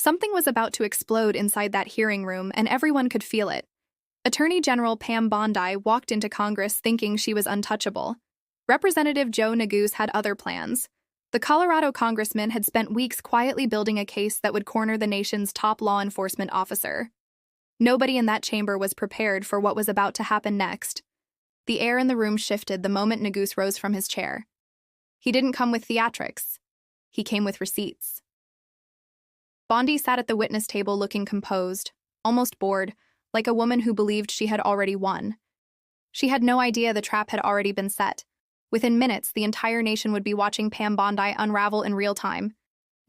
Something was about to explode inside that hearing room, and everyone could feel it. Attorney General Pam Bondi walked into Congress thinking she was untouchable. Representative Joe Neguse had other plans. The Colorado congressman had spent weeks quietly building a case that would corner the nation's top law enforcement officer. Nobody in that chamber was prepared for what was about to happen next. The air in the room shifted the moment Neguse rose from his chair. He didn't come with theatrics. He came with receipts. Bondi sat at the witness table looking composed, almost bored, like a woman who believed she had already won. She had no idea the trap had already been set. Within minutes, the entire nation would be watching Pam Bondi unravel in real time.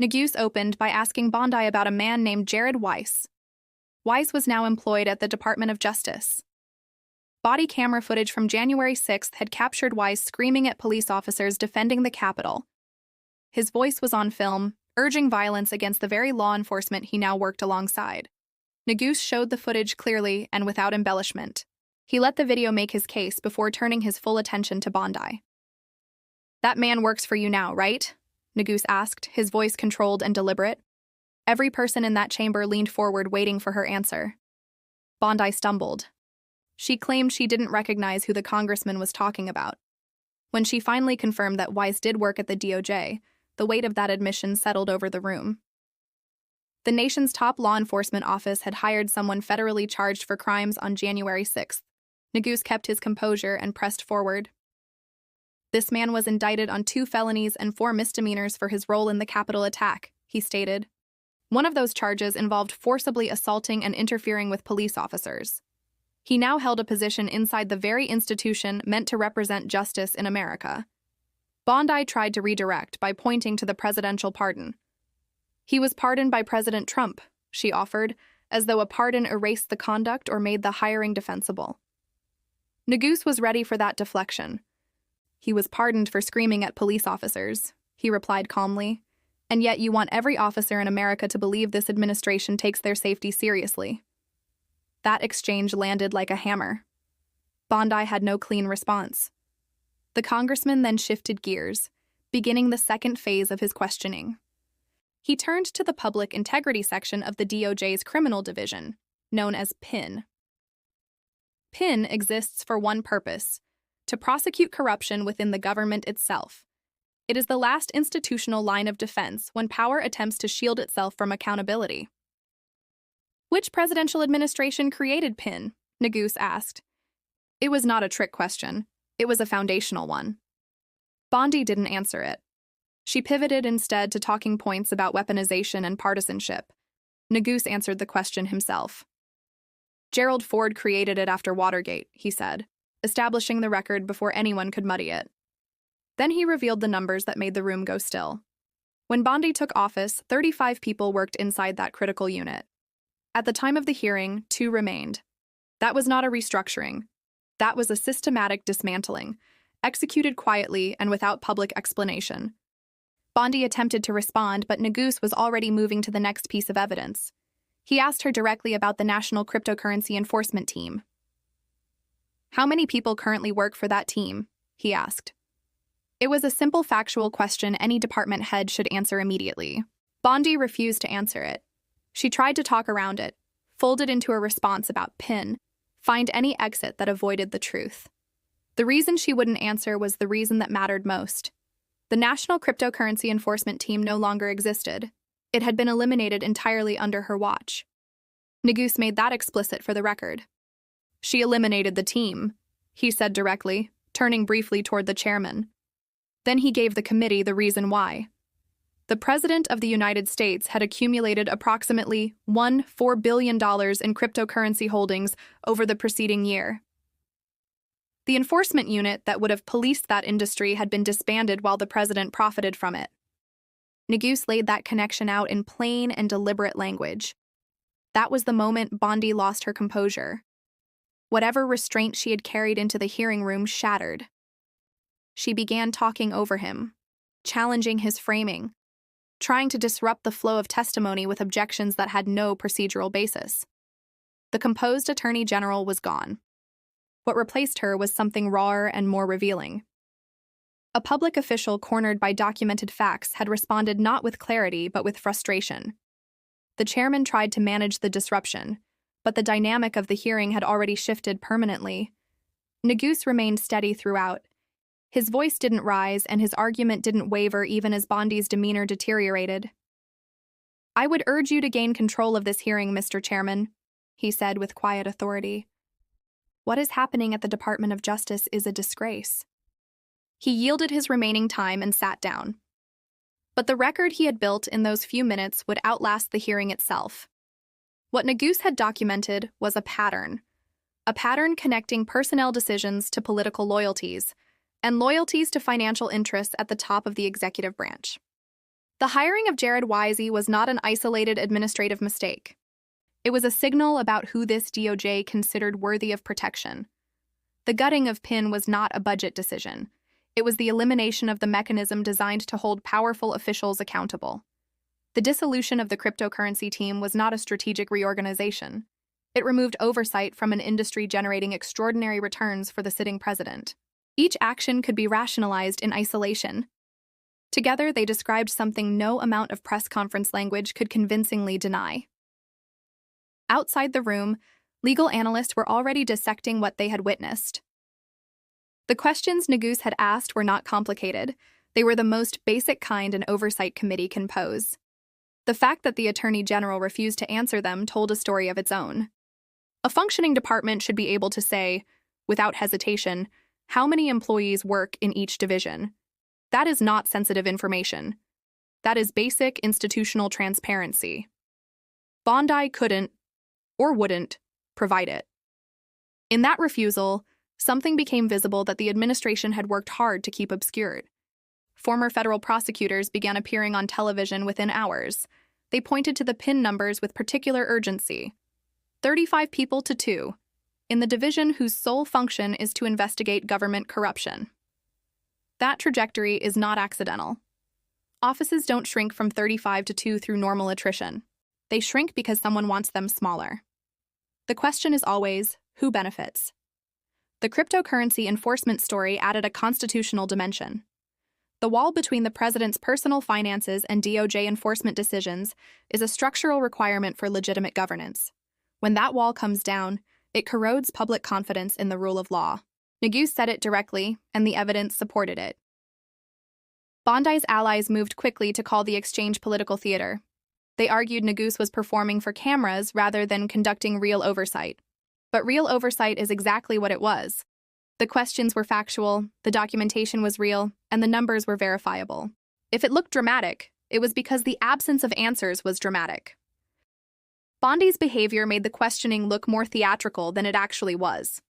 Neguse opened by asking Bondi about a man named Jared Weiss. Weiss was now employed at the Department of Justice. Body camera footage from January 6th had captured Weiss screaming at police officers defending the Capitol. His voice was on film, urging violence against the very law enforcement he now worked alongside. Neguse showed the footage clearly and without embellishment. He let the video make his case before turning his full attention to Bondi. "That man works for you now, right?" Neguse asked, his voice controlled and deliberate. Every person in that chamber leaned forward waiting for her answer. Bondi stumbled. She claimed she didn't recognize who the congressman was talking about. When she finally confirmed that Weiss did work at the DOJ, the weight of that admission settled over the room. The nation's top law enforcement office had hired someone federally charged for crimes on January 6th. Neguse kept his composure and pressed forward. "This man was indicted on 2 felonies and 4 misdemeanors for his role in the Capitol attack," he stated. One of those charges involved forcibly assaulting and interfering with police officers. He now held a position inside the very institution meant to represent justice in America. Bondi tried to redirect by pointing to the presidential pardon. "He was pardoned by President Trump," she offered, as though a pardon erased the conduct or made the hiring defensible. Neguse was ready for that deflection. "He was pardoned for screaming at police officers," he replied calmly. "And yet you want every officer in America to believe this administration takes their safety seriously." That exchange landed like a hammer. Bondi had no clean response. The congressman then shifted gears, beginning the second phase of his questioning. He turned to the public integrity section of the DOJ's criminal division, known as PIN. PIN exists for one purpose: to prosecute corruption within the government itself. It is the last institutional line of defense when power attempts to shield itself from accountability. "Which presidential administration created PIN?" Neguse asked. It was not a trick question. It was a foundational one. Bondi didn't answer it. She pivoted instead to talking points about weaponization and partisanship. Neguse answered the question himself. "Gerald Ford created it after Watergate," he said, establishing the record before anyone could muddy it. Then he revealed the numbers that made the room go still. When Bondi took office, 35 people worked inside that critical unit. At the time of the hearing, 2 remained. That was not a restructuring. That was a systematic dismantling, executed quietly and without public explanation. Bondi attempted to respond, but Neguse was already moving to the next piece of evidence. He asked her directly about the National Cryptocurrency Enforcement Team. "How many people currently work for that team?" he asked. It was a simple factual question any department head should answer immediately. Bondi refused to answer it. She tried to talk around it, folded into a response about PIN, find any exit that avoided the truth. The reason she wouldn't answer was the reason that mattered most. The National Cryptocurrency Enforcement Team no longer existed. It had been eliminated entirely under her watch. Neguse made that explicit for the record. "She eliminated the team," he said directly, turning briefly toward the chairman. Then he gave the committee the reason why. The President of the United States had accumulated approximately $4 billion in cryptocurrency holdings over the preceding year. The enforcement unit that would have policed that industry had been disbanded while the president profited from it. Neguse laid that connection out in plain and deliberate language. That was the moment Bondi lost her composure. Whatever restraint she had carried into the hearing room shattered. She began talking over him, challenging his framing, trying to disrupt the flow of testimony with objections that had no procedural basis. The composed attorney general was gone. What replaced her was something rawer and more revealing. A public official cornered by documented facts had responded not with clarity but with frustration. The chairman tried to manage the disruption, but the dynamic of the hearing had already shifted permanently. Neguse remained steady throughout. His voice didn't rise, and his argument didn't waver even as Bondi's demeanor deteriorated. "I would urge you to gain control of this hearing, Mr. Chairman," he said with quiet authority. "What is happening at the Department of Justice is a disgrace." He yielded his remaining time and sat down. But the record he had built in those few minutes would outlast the hearing itself. What Neguse had documented was a pattern connecting personnel decisions to political loyalties, and loyalties to financial interests at the top of the executive branch. The hiring of Jared Wisey was not an isolated administrative mistake. It was a signal about who this DOJ considered worthy of protection. The gutting of PIN was not a budget decision. It was the elimination of the mechanism designed to hold powerful officials accountable. The dissolution of the cryptocurrency team was not a strategic reorganization. It removed oversight from an industry generating extraordinary returns for the sitting president. Each action could be rationalized in isolation. Together, they described something no amount of press conference language could convincingly deny. Outside the room, legal analysts were already dissecting what they had witnessed. The questions Neguse had asked were not complicated. They were the most basic kind an oversight committee can pose. The fact that the Attorney General refused to answer them told a story of its own. A functioning department should be able to say, without hesitation, how many employees work in each division. That is not sensitive information. That is basic institutional transparency. Bondi couldn't, or wouldn't, provide it. In that refusal, something became visible that the administration had worked hard to keep obscured. Former federal prosecutors began appearing on television within hours. They pointed to the PIN numbers with particular urgency. 35 people to 2, in the division whose sole function is to investigate government corruption. That trajectory is not accidental. Offices don't shrink from 35 to 2 through normal attrition. They shrink because someone wants them smaller. The question is always, who benefits? The cryptocurrency enforcement story added a constitutional dimension. The wall between the president's personal finances and DOJ enforcement decisions is a structural requirement for legitimate governance. When that wall comes down, it corrodes public confidence in the rule of law. Neguse said it directly, and the evidence supported it. Bondi's allies moved quickly to call the exchange political theater. They argued Neguse was performing for cameras rather than conducting real oversight. But real oversight is exactly what it was. The questions were factual, the documentation was real, and the numbers were verifiable. If it looked dramatic, it was because the absence of answers was dramatic. Bondi's behavior made the questioning look more theatrical than it actually was.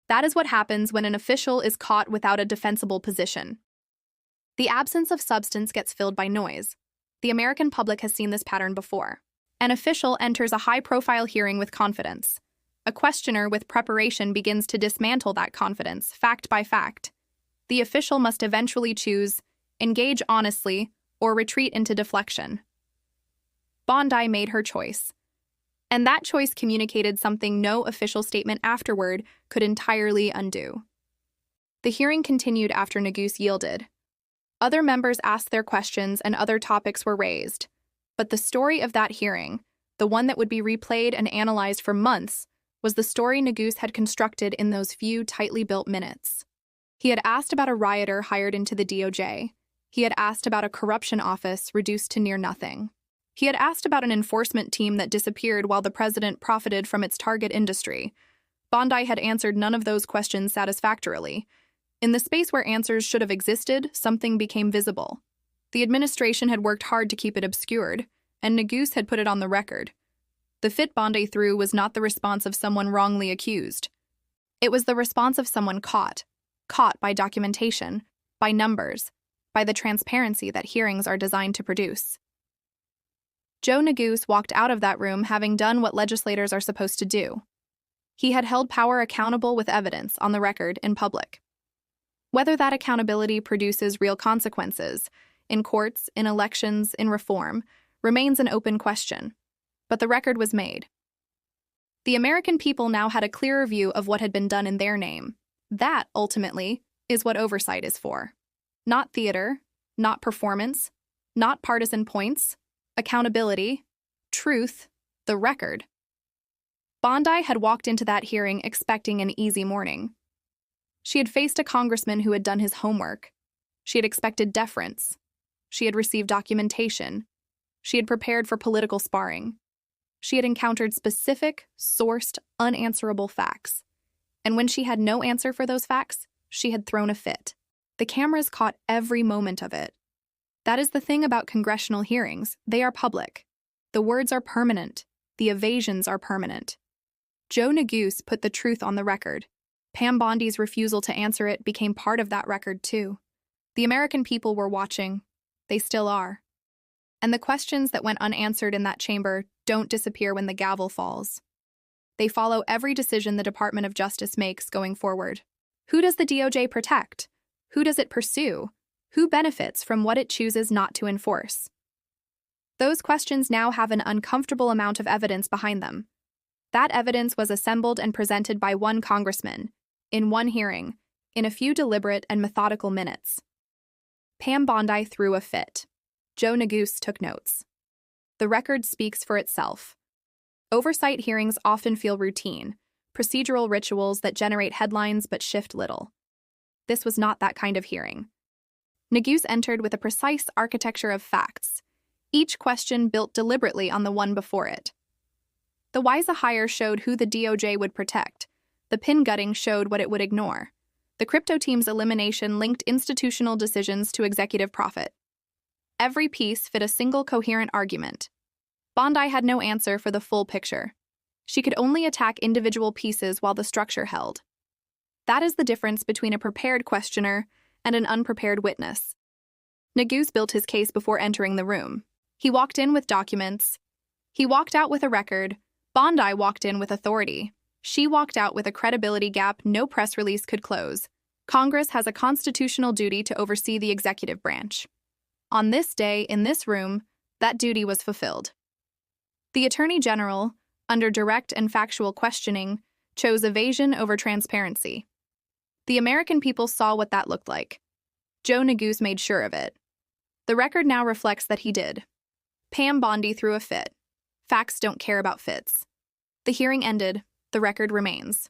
That is what happens when an official is caught without a defensible position. The absence of substance gets filled by noise. The American public has seen this pattern before. An official enters a high-profile hearing with confidence. A questioner with preparation begins to dismantle that confidence, fact by fact. The official must eventually choose, engage honestly, or retreat into deflection. Bondi made her choice. And that choice communicated something no official statement afterward could entirely undo. The hearing continued after Neguse yielded. Other members asked their questions and other topics were raised. But the story of that hearing, the one that would be replayed and analyzed for months, was the story Neguse had constructed in those few tightly built minutes. He had asked about a rioter hired into the DOJ. He had asked about a corruption office reduced to near nothing. He had asked about an enforcement team that disappeared while the president profited from its target industry. Bondi had answered none of those questions satisfactorily. In the space where answers should have existed, something became visible. The administration had worked hard to keep it obscured, and Neguse had put it on the record. The fit Bondi threw was not the response of someone wrongly accused. It was the response of someone caught by documentation, by numbers, by the transparency that hearings are designed to produce. Joe Neguse walked out of that room having done what legislators are supposed to do. He had held power accountable with evidence on the record in public. Whether that accountability produces real consequences, in courts, in elections, in reform, remains an open question. But the record was made. The American people now had a clearer view of what had been done in their name. That, ultimately, is what oversight is for. Not theater, not performance, not partisan points, accountability, Truth, the record. Bondi had walked into that hearing expecting an easy morning. She had faced a congressman who had done his homework. She had expected deference. She had received documentation. She had prepared for political sparring. She had encountered specific, sourced, unanswerable facts. And when she had no answer for those facts, she had thrown a fit. The cameras caught every moment of it. That is the thing about congressional hearings. They are public. The words are permanent. The evasions are permanent. Joe Neguse put the truth on the record. Pam Bondi's refusal to answer it became part of that record, too. The American people were watching. They still are. And the questions that went unanswered in that chamber don't disappear when the gavel falls. They follow every decision the Department of Justice makes going forward. Who does the DOJ protect? Who does it pursue? Who benefits from what it chooses not to enforce? Those questions now have an uncomfortable amount of evidence behind them. That evidence was assembled and presented by one congressman, in one hearing, in a few deliberate and methodical minutes. Pam Bondi threw a fit. Joe Neguse took notes. The record speaks for itself. Oversight hearings often feel routine, procedural rituals that generate headlines but shift little. This was not that kind of hearing. Neguse entered with a precise architecture of facts, each question built deliberately on the one before it. The WISA hire showed who the DOJ would protect. The pin gutting showed what it would ignore. The crypto team's elimination linked institutional decisions to executive profit. Every piece fit a single coherent argument. Bondi had no answer for the full picture. She could only attack individual pieces while the structure held. That is the difference between a prepared questioner and an unprepared witness. Neguse built his case before entering the room. He walked in with documents. He walked out with a record. Bondi walked in with authority. She walked out with a credibility gap no press release could close. Congress has a constitutional duty to oversee the executive branch. On this day, in this room, that duty was fulfilled. The Attorney General, under direct and factual questioning, chose evasion over transparency. The American people saw what that looked like. Joe Neguse made sure of it. The record now reflects that he did. Pam Bondi threw a fit. Facts don't care about fits. The hearing ended. The record remains.